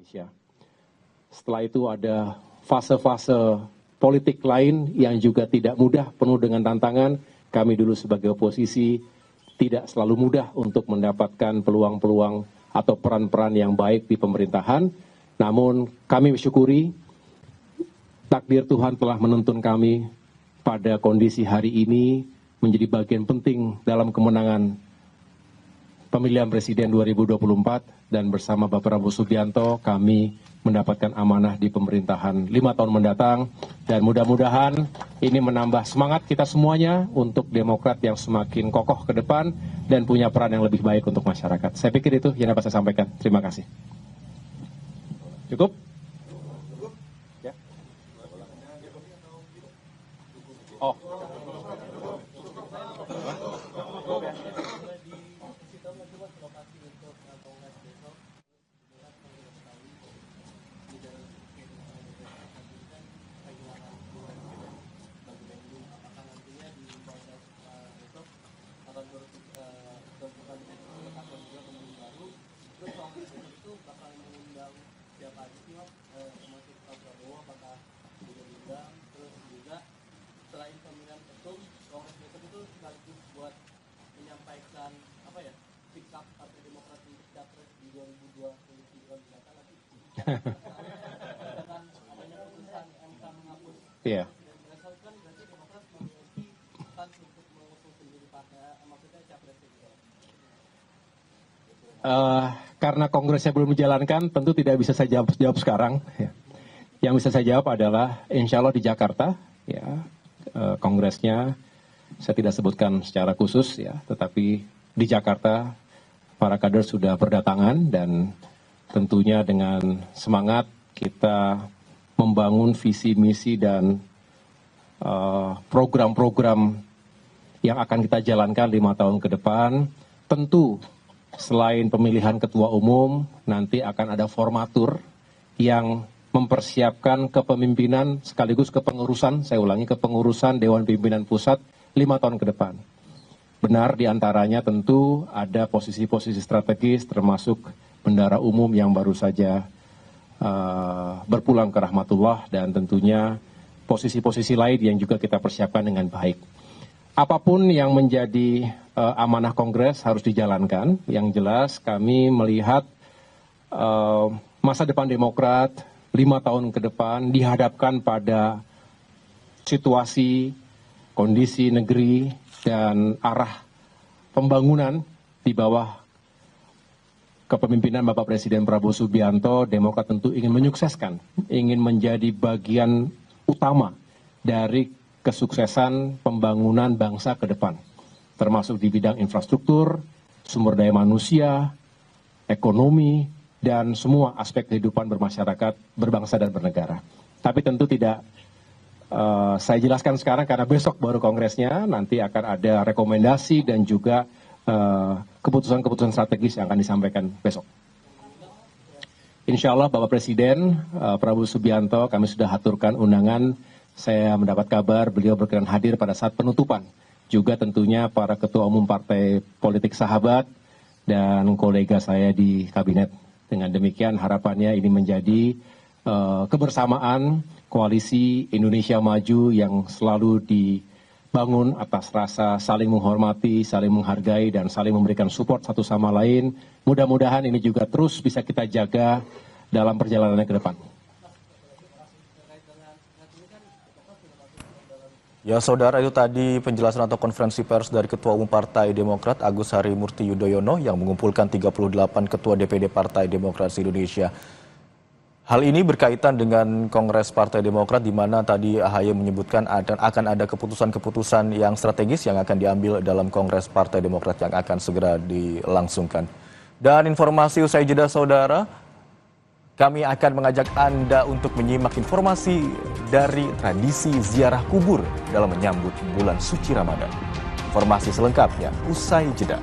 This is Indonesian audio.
Indonesia. Setelah itu ada fase-fase politik lain yang juga tidak mudah, penuh dengan tantangan. Kami dulu sebagai oposisi tidak selalu mudah untuk mendapatkan peluang-peluang atau peran-peran yang baik di pemerintahan. Namun kami bersyukuri takdir Tuhan telah menuntun kami pada kondisi hari ini menjadi bagian penting dalam kemenangan pemilihan presiden 2024, dan bersama Bapak Prabowo Subianto kami mendapatkan amanah di pemerintahan 5 tahun mendatang, dan mudah-mudahan ini menambah semangat kita semuanya untuk Demokrat yang semakin kokoh ke depan dan punya peran yang lebih baik untuk masyarakat. Saya pikir itu yang dapat saya sampaikan. Terima kasih. Cukup? Ya. Oh. Iya. Karena kongresnya belum dijalankan, tentu tidak bisa saya jawab sekarang. Ya. Yang bisa saya jawab adalah, insya Allah di Jakarta, ya, kongresnya saya tidak sebutkan secara khusus, ya, tetapi di Jakarta para kader sudah berdatangan, dan tentunya dengan semangat kita membangun visi misi dan program-program yang akan kita jalankan 5 tahun ke depan. Tentu selain pemilihan ketua umum, nanti akan ada formatur yang mempersiapkan kepemimpinan sekaligus kepengurusan, saya ulangi, kepengurusan Dewan Pimpinan Pusat 5 tahun ke depan. Benar, diantaranya tentu ada posisi-posisi strategis termasuk bendara umum yang baru saja berpulang ke rahmatullah, dan tentunya posisi-posisi lain yang juga kita persiapkan dengan baik. Apapun yang menjadi amanah Kongres harus dijalankan. Yang jelas kami melihat masa depan Demokrat 5 tahun ke depan dihadapkan pada situasi, kondisi negeri, dan arah pembangunan di bawah kepemimpinan Bapak Presiden Prabowo Subianto. Demokrat tentu ingin menyukseskan, ingin menjadi bagian utama dari kesuksesan pembangunan bangsa ke depan, termasuk di bidang infrastruktur, sumber daya manusia, ekonomi, dan semua aspek kehidupan bermasyarakat, berbangsa dan bernegara. Tapi tentu tidak saya jelaskan sekarang karena besok baru kongresnya, nanti akan ada rekomendasi dan juga keputusan-keputusan strategis yang akan disampaikan besok. Insya Allah Bapak Presiden Prabowo Subianto, kami sudah aturkan undangan. Saya mendapat kabar beliau berkenan hadir pada saat penutupan. Juga tentunya para ketua umum partai politik sahabat dan kolega saya di kabinet. Dengan demikian harapannya ini menjadi kebersamaan koalisi Indonesia Maju yang selalu dibangun atas rasa saling menghormati, saling menghargai, dan saling memberikan support satu sama lain. Mudah-mudahan ini juga terus bisa kita jaga dalam perjalanan ke depan. Ya saudara, itu tadi penjelasan atau konferensi pers dari Ketua Umum Partai Demokrat Agus Harimurti Yudhoyono yang mengumpulkan 38 Ketua DPD Partai Demokrat Indonesia. Hal ini berkaitan dengan Kongres Partai Demokrat di mana tadi AHY menyebutkan akan ada keputusan-keputusan yang strategis yang akan diambil dalam Kongres Partai Demokrat yang akan segera dilangsungkan. Dan informasi usai jeda saudara, kami akan mengajak Anda untuk menyimak informasi dari tradisi ziarah kubur dalam menyambut bulan suci Ramadan. Informasi selengkapnya usai jeda.